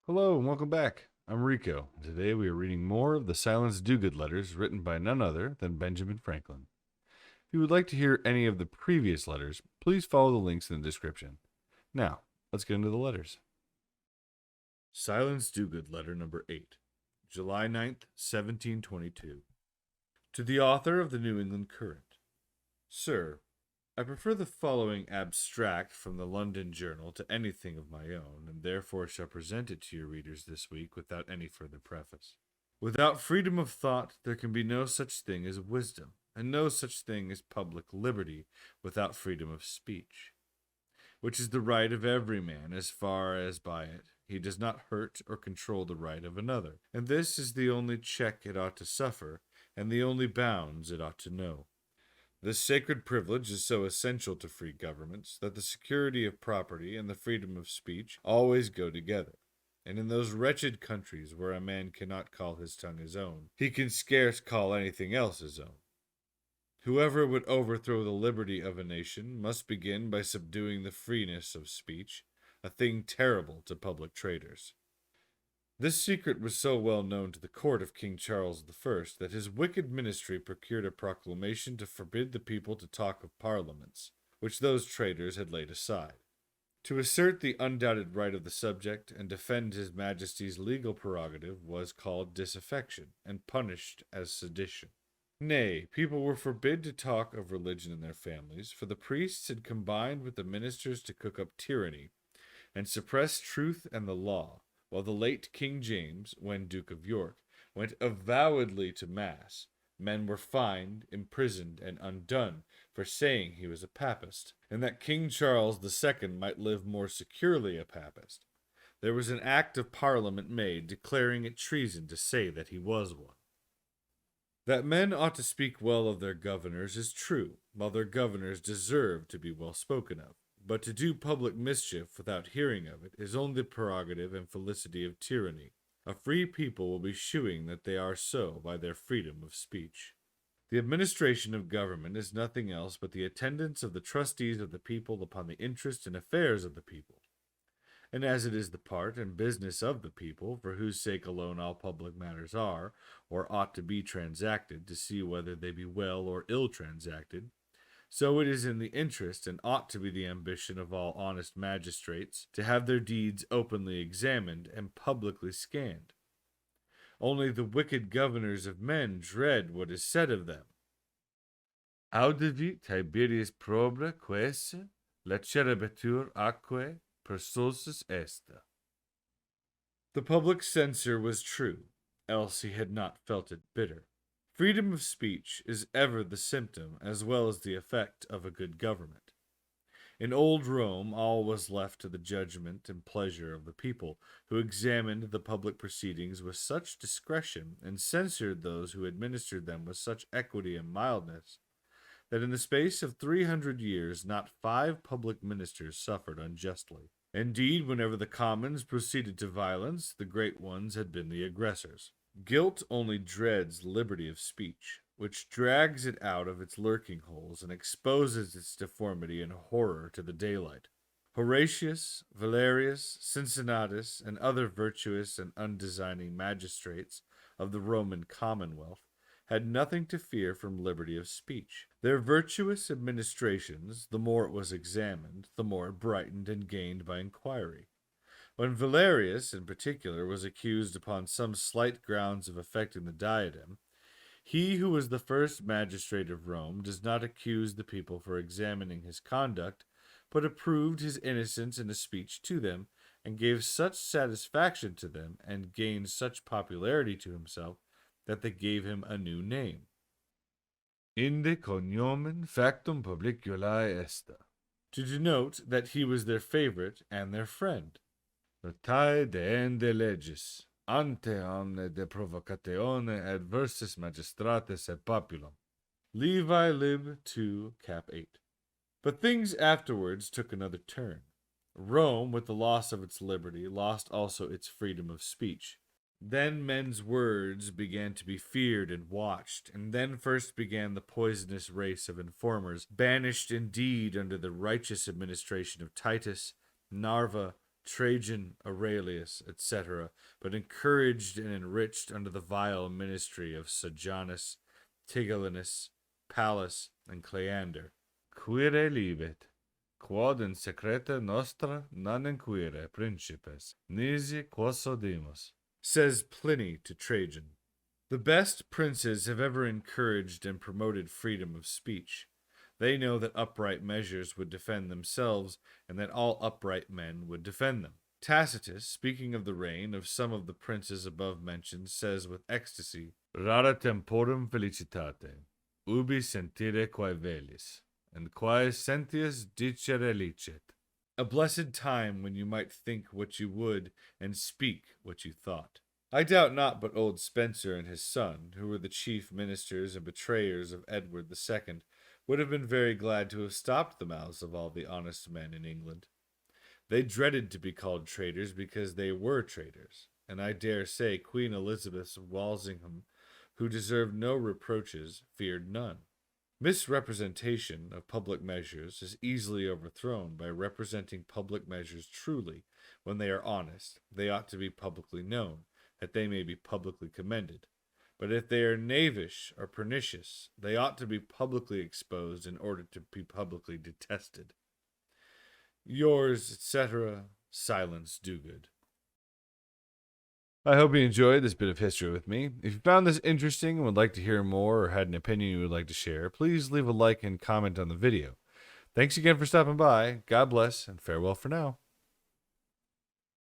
Hello and welcome back. I'm Rico. Today we are reading more of the Silence Dogood letters written by none other than Benjamin Franklin. If you would like to hear any of the previous letters, please follow the links in the description. Now, let's get into the letters. Silence Dogood letter number 8, July 9th, 1722. To the author of the New England Current. Sir, I prefer the following abstract from the London Journal to anything of my own, and therefore shall present it to your readers this week without any further preface. Without freedom of thought, there can be no such thing as wisdom, and no such thing as public liberty without freedom of speech, which is the right of every man as far as by it he does not hurt or control the right of another. And this is the only check it ought to suffer, and the only bounds it ought to know. This sacred privilege is so essential to free governments that the security of property and the freedom of speech always go together. And in those wretched countries where a man cannot call his tongue his own, he can scarce call anything else his own. Whoever would overthrow the liberty of a nation must begin by subduing the freeness of speech, a thing terrible to public traitors. This secret was so well known to the court of King Charles I that his wicked ministry procured a proclamation to forbid the people to talk of parliaments, which those traitors had laid aside. To assert the undoubted right of the subject and defend his majesty's legal prerogative was called disaffection, and punished as sedition. Nay, people were forbid to talk of religion in their families, for the priests had combined with the ministers to cook up tyranny, and suppress truth and the law, while the late King James, when Duke of York, went avowedly to Mass. Men were fined, imprisoned, and undone for saying he was a Papist, and that King Charles II might live more securely a Papist. There was an Act of Parliament made declaring it treason to say that he was one. That men ought to speak well of their governors is true, while their governors deserve to be well spoken of. But to do public mischief without hearing of it is only the prerogative and felicity of tyranny. A free people will be shewing that they are so by their freedom of speech. The administration of government is nothing else but the attendance of the trustees of the people upon the interests and affairs of the people. And as it is the part and business of the people, for whose sake alone all public matters are, or ought to be transacted, to see whether they be well or ill transacted, so it is in the interest and ought to be the ambition of all honest magistrates to have their deeds openly examined and publicly scanned. Only the wicked governors of men dread what is said of them. Audivit Tiberius probre quaese, lacerebetur aquae persulsus est. The public censure was true, else he had not felt it bitter. Freedom of speech is ever the symptom as well as the effect of a good government. In old Rome, all was left to the judgment and pleasure of the people, who examined the public proceedings with such discretion and censured those who administered them with such equity and mildness, that in the space of 300 years not 5 public ministers suffered unjustly. Indeed, whenever the commons proceeded to violence, the great ones had been the aggressors. Guilt only dreads liberty of speech, which drags it out of its lurking holes and exposes its deformity and horror to the daylight. Horatius, Valerius, Cincinnatus, and other virtuous and undesigning magistrates of the Roman Commonwealth had nothing to fear from liberty of speech. Their virtuous administrations, the more it was examined, the more it brightened and gained by inquiry. When Valerius, in particular, was accused upon some slight grounds of affecting the diadem, he who was the first magistrate of Rome does not accuse the people for examining his conduct, but approved his innocence in a speech to them, and gave such satisfaction to them, and gained such popularity to himself, that they gave him a new name. Inde cognomen factum publiculae est, to denote that he was their favorite and their friend. Notae deende legis, ante omne de provocatione adversis magistrates et populum. Levi lib 2, cap 8. But things afterwards took another turn. Rome, with the loss of its liberty, lost also its freedom of speech. Then men's words began to be feared and watched, and then first began the poisonous race of informers, banished indeed under the righteous administration of Titus, Narva, Trajan, Aurelius, etc., but encouraged and enriched under the vile ministry of Sejanus, Tigellinus, Pallas, and Cleander. Quire libet, quod in secreta nostra non inquire principes, nisi quoso dimos, says Pliny to Trajan. The best princes have ever encouraged and promoted freedom of speech. They know that upright measures would defend themselves, and that all upright men would defend them. Tacitus, speaking of the reign of some of the princes above mentioned, says with ecstasy, Rara temporum felicitate, ubi sentire quae velis, and quae sentius dicere licet. A blessed time when you might think what you would and speak what you thought. I doubt not but old Spencer and his son, who were the chief ministers and betrayers of Edward II, would have been very glad to have stopped the mouths of all the honest men in England. They dreaded to be called traitors because they were traitors, and I dare say Queen Elizabeth of Walsingham, who deserved no reproaches, feared none. Misrepresentation of public measures is easily overthrown by representing public measures truly. When they are honest, they ought to be publicly known, that they may be publicly commended. But if they are knavish or pernicious, they ought to be publicly exposed in order to be publicly detested. Yours, etc., Silence Dogood. I hope you enjoyed this bit of history with me. If you found this interesting and would like to hear more or had an opinion you would like to share, please leave a like and comment on the video. Thanks again for stopping by. God bless, and farewell for now.